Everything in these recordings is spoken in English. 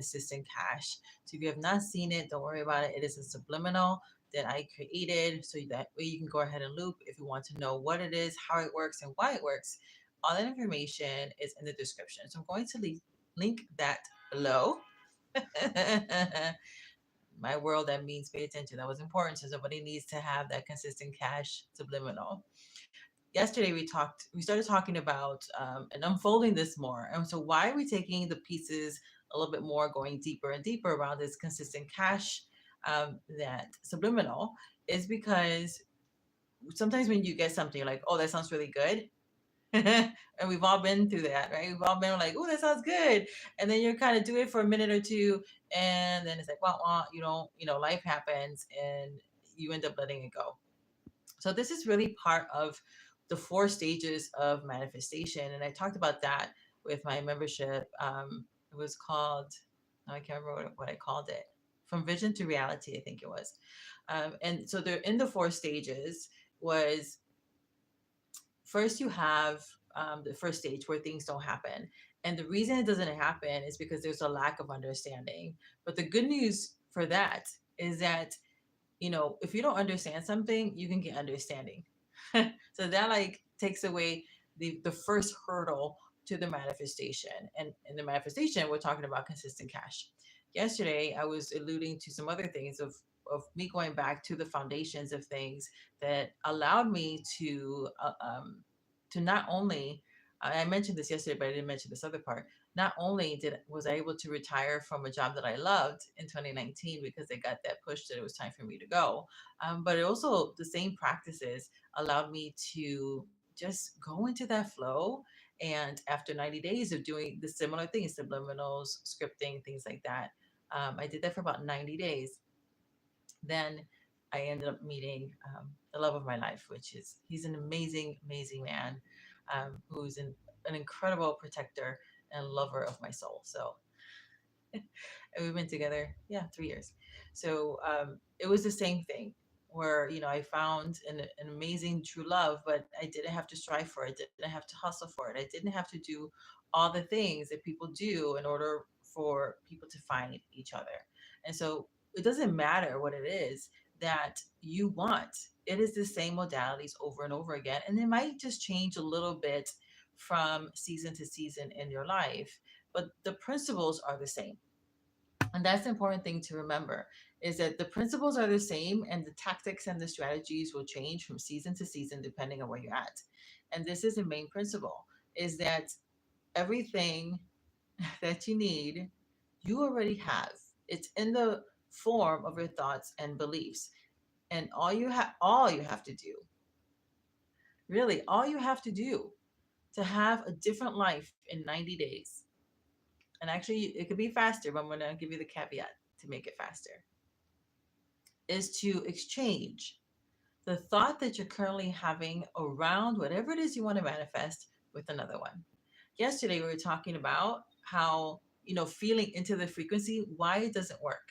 consistent cash. So if you have not seen it, don't worry about it. It is a subliminal that I created so that way you can go ahead and loop if you want to know what it is, how it works, and why it works. All that information is in the description. So I'm going to link that below. My world, that means pay attention. That was important. So somebody needs to have that consistent cash subliminal. Yesterday we started talking about and unfolding this more. And so why are we taking the pieces a little bit more, going deeper and deeper around this consistent cash, that subliminal, is because sometimes when you get something, you're like, oh, that sounds really good. And we've all been through that, right? We've all been like, oh, that sounds good. And then you're kind of do it for a minute or two. And then it's like, well, you don't, life happens and you end up letting it go. So this is really part of the four stages of manifestation. And I talked about that with my membership. It was called, I can't remember what I called it. From vision to reality, I think it was. And so they're in the four stages. Was first you have the first stage where things don't happen. And the reason it doesn't happen is because there's a lack of understanding. But the good news for that is that, if you don't understand something, you can get understanding. So that like takes away the first hurdle to the manifestation. And in the manifestation, we're talking about consistent cash. Yesterday, I was alluding to some other things of me going back to the foundations of things that allowed me to not only, I mentioned this yesterday, but I didn't mention this other part. Not only was I able to retire from a job that I loved in 2019 because I got that push that it was time for me to go, but it also, the same practices allowed me to just go into that flow. And after 90 days of doing the similar things, subliminals, scripting, things like that, I did that for about 90 days. Then I ended up meeting the love of my life, which is, he's an amazing, amazing man, who's an incredible protector and lover of my soul. So, and we've been together, yeah, 3 years. So it was the same thing where, I found an amazing true love, but I didn't have to strive for it. Didn't have to hustle for it. I didn't have to do all the things that people do in order for people to find each other. And so it doesn't matter what it is that you want. It is the same modalities over and over again. And it might just change a little bit from season to season in your life, but the principles are the same. And that's the important thing to remember, is that the principles are the same and the tactics and the strategies will change from season to season depending on where you're at. And this is the main principle, is that everything that you need, you already have. It's in the form of your thoughts and beliefs. And all you have to do, really all you have to do to have a different life in 90 days. And actually it could be faster, but I'm going to give you the caveat to make it faster, is to exchange the thought that you're currently having around whatever it is you want to manifest with another one. Yesterday we were talking about how, feeling into the frequency, why it doesn't work.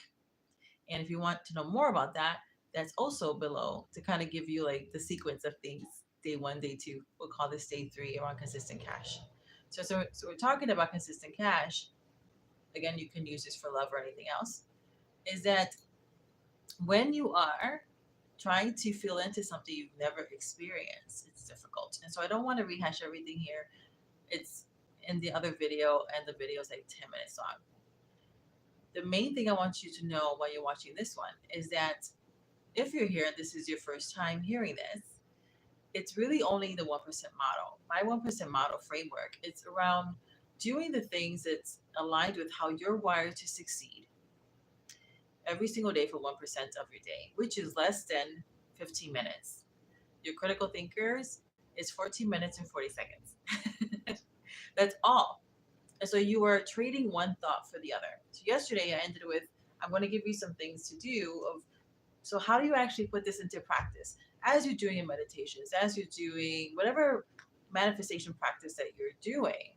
And if you want to know more about that, that's also below to kind of give you like the sequence of things. Day one, day two, we'll call this day three around consistent cash. So we're talking about consistent cash. Again, you can use this for love or anything else. Is that when you are trying to feel into something you've never experienced, it's difficult. And so I don't want to rehash everything here. It's in the other video, and the video is like 10 minutes long. The main thing I want you to know while you're watching this one is that if you're here and this is your first time hearing this, it's really only the 1% model. My 1% model framework, it's around doing the things that's aligned with how you're wired to succeed every single day for 1% of your day, which is less than 15 minutes. Your critical thinkers is 14 minutes and 40 seconds. That's all. And so you are trading one thought for the other. So yesterday I ended with, I'm going to give you some things to do of, so how do you actually put this into practice as you're doing your meditations, as you're doing whatever manifestation practice that you're doing?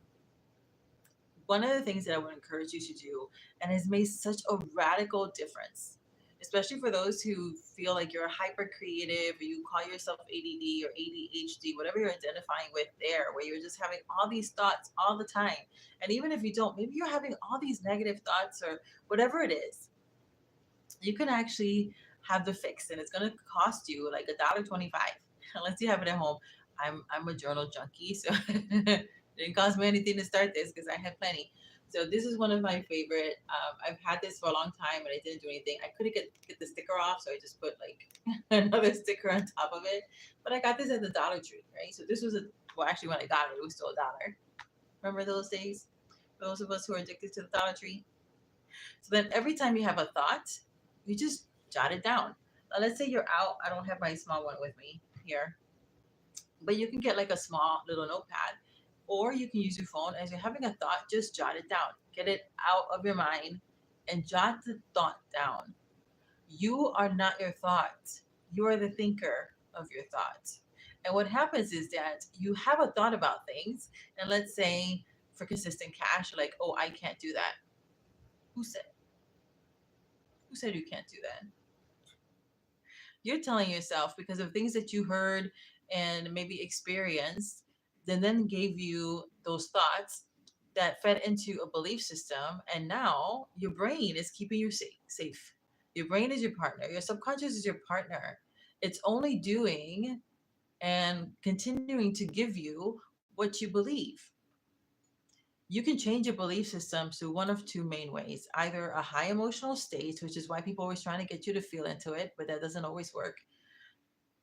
One of the things that I would encourage you to do, and has made such a radical difference, especially for those who feel like you're hyper creative, or you call yourself ADD or ADHD, whatever you're identifying with there, where you're just having all these thoughts all the time. And even if you don't, maybe you're having all these negative thoughts or whatever it is, you can actually have the fix, and it's going to cost you like $1.25 unless you have it at home. I'm a journal junkie, so it didn't cost me anything to start this because I had plenty. So this is one of my favorite. I've had this for a long time and I didn't do anything. I couldn't get the sticker off, so I just put like another sticker on top of it. But I got this at the Dollar Tree, right? So this was a, well, actually when I got it, it was still $1. Remember those days? Those of us who are addicted to the Dollar Tree. So then every time you have a thought, you just jot it down. Now, let's say you're out. I don't have my small one with me here, but you can get like a small little notepad, or you can use your phone. As you're having a thought, just jot it down. Get it out of your mind and jot the thought down. You are not your thoughts. You are the thinker of your thoughts. And what happens is that you have a thought about things, and let's say for consistent cash, you're like, oh, I can't do that. Who said? Who said you can't do that? You're telling yourself because of things that you heard and maybe experienced, then gave you those thoughts that fed into a belief system, and now your brain is keeping you safe. Your brain is your partner. Your subconscious is your partner. It's only doing and continuing to give you what you believe. You can change your belief systems through one of two main ways: either a high emotional state, which is why people are always trying to get you to feel into it, but that doesn't always work.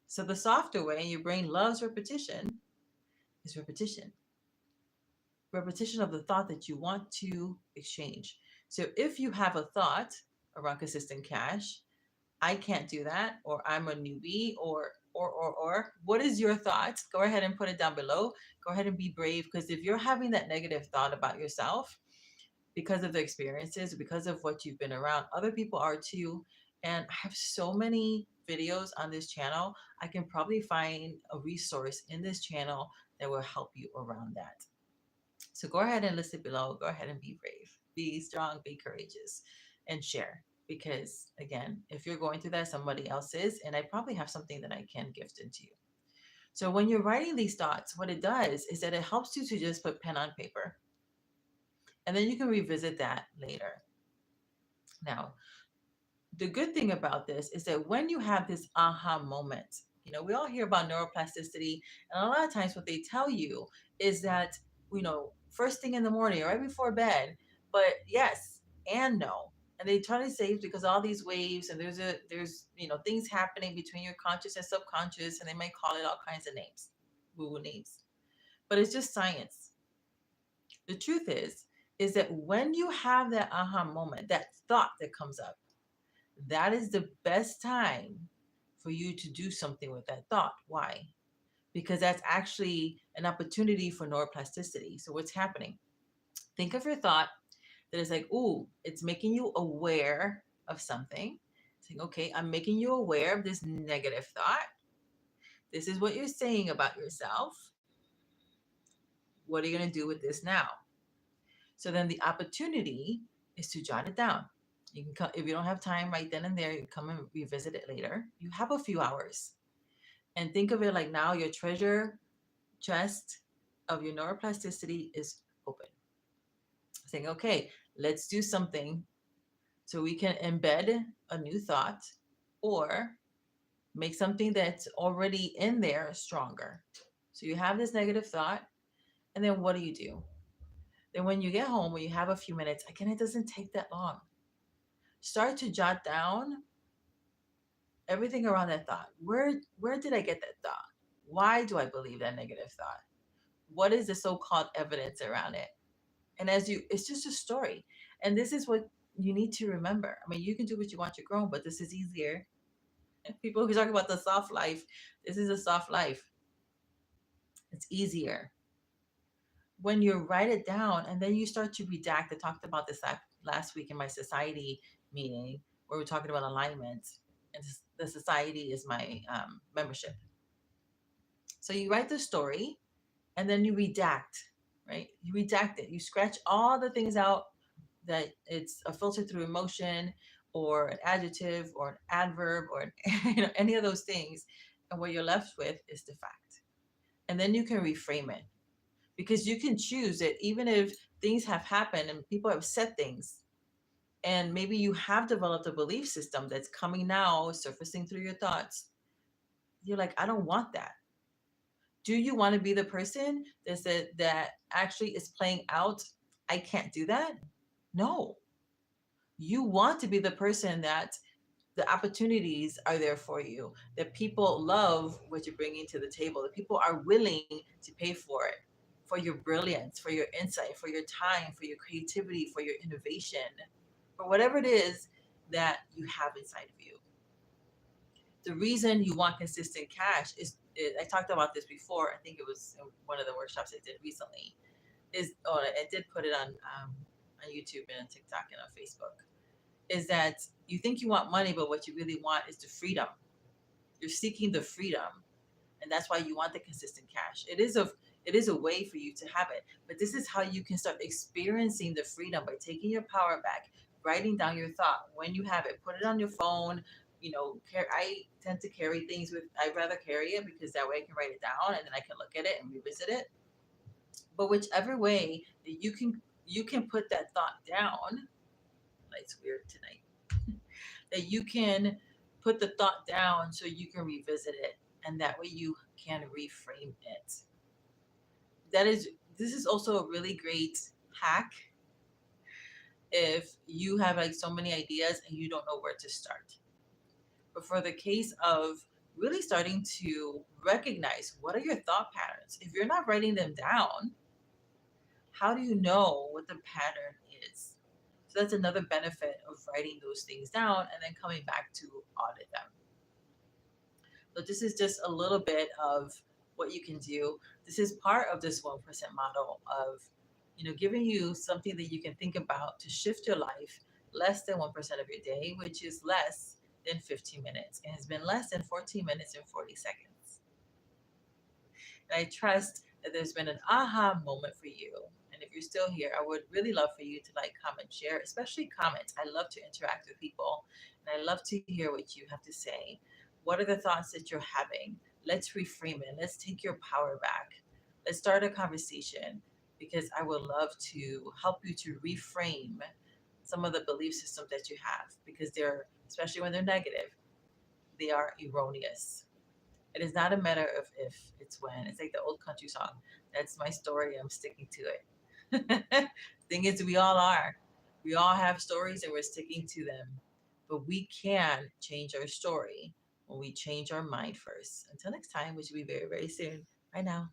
So the softer way, and your brain loves repetition, is repetition. Repetition of the thought that you want to exchange. So if you have a thought around consistent cash, I can't do that, or I'm a newbie, or what is your thoughts? Go ahead and put it down below. Go ahead and be brave, because if you're having that negative thought about yourself because of the experiences, because of what you've been around, other people are too. And I have so many videos on this channel. I can probably find a resource in this channel that will help you around that. So go ahead and list it below. Go ahead and be brave, be strong, be courageous, and share. Because again, if you're going through that, somebody else is, and I probably have something that I can gift into you. So when you're writing these thoughts, what it does is that it helps you to just put pen on paper, and then you can revisit that later. Now, the good thing about this is that when you have this aha moment, we all hear about neuroplasticity, and a lot of times what they tell you is that, first thing in the morning, right before bed, but yes and no. And they try to say it's because all these waves, and there's things happening between your conscious and subconscious, and they may call it all kinds of names, woo woo names. But it's just science. The truth is that when you have that aha moment, that thought that comes up, that is the best time for you to do something with that thought. Why? Because that's actually an opportunity for neuroplasticity. So what's happening? Think of your thought that is like, ooh, it's making you aware of something. Saying, okay, I'm making you aware of this negative thought. This is what you're saying about yourself. What are you going to do with this now? So then the opportunity is to jot it down. You can come, if you don't have time right then and there, you come and revisit it later. You have a few hours, and think of it like now your treasure chest of your neuroplasticity is open. Saying, okay, let's do something so we can embed a new thought or make something that's already in there stronger. So you have this negative thought, and then what do? Then when you get home, when you have a few minutes, again, it doesn't take that long. Start to jot down everything around that thought. Where did I get that thought? Why do I believe that negative thought? What is the so-called evidence around it? And it's just a story. And this is what you need to remember. I mean, you can do what you want, you're grown, but this is easier. People who talk about the soft life, this is a soft life. It's easier when you write it down and then you start to redact. I talked about this last week in my society meeting where we're talking about alignment, and the society is my membership. So you write the story and then you redact, right? You redact it. You scratch all the things out that it's a filter through emotion, or an adjective or an adverb or any of those things. And what you're left with is the fact. And then you can reframe it because you can choose it, even if things have happened and people have said things. And maybe you have developed a belief system that's coming now, surfacing through your thoughts. You're like, I don't want that. Do you want to be the person that actually is playing out? I can't do that. No, you want to be the person that the opportunities are there for you, that people love what you're bringing to the table, that people are willing to pay for it, for your brilliance, for your insight, for your time, for your creativity, for your innovation, for whatever it is that you have inside of you. The reason you want consistent cash I talked about this before. I think it was in one of the workshops I did recently. I did put it on YouTube and on TikTok and on Facebook. Is that you think you want money, but what you really want is the freedom. You're seeking the freedom, and that's why you want the consistent cash. It is a way for you to have it, but this is how you can start experiencing the freedom by taking your power back, writing down your thought when you have it, put it on your phone. I tend to carry things with. I'd rather carry it because that way I can write it down and then I can look at it and revisit it. But whichever way that you can put that thought down. Light's weird tonight. That you can put the thought down so you can revisit it, and that way you can reframe it. That is this is also a really great hack if you have like so many ideas and you don't know where to start. But for the case of really starting to recognize what are your thought patterns, if you're not writing them down, how do you know what the pattern is? So that's another benefit of writing those things down and then coming back to audit them. So this is just a little bit of what you can do. This is part of this 1% model of, giving you something that you can think about to shift your life less than 1% of your day, which is less than 15 minutes. It has been less than 14 minutes and 40 seconds. And I trust that there's been an aha moment for you. And if you're still here, I would really love for you to like, comment, share, especially comments. I love to interact with people and I love to hear what you have to say. What are the thoughts that you're having? Let's reframe it. Let's take your power back. Let's start a conversation because I would love to help you to reframe some of the belief systems that you have because especially when they're negative, they are erroneous. It is not a matter of if, it's when. It's like the old country song. That's my story. I'm sticking to it. Thing is, we all are. We all have stories and we're sticking to them. But we can change our story when we change our mind first. Until next time, which will be very, very soon. Bye now.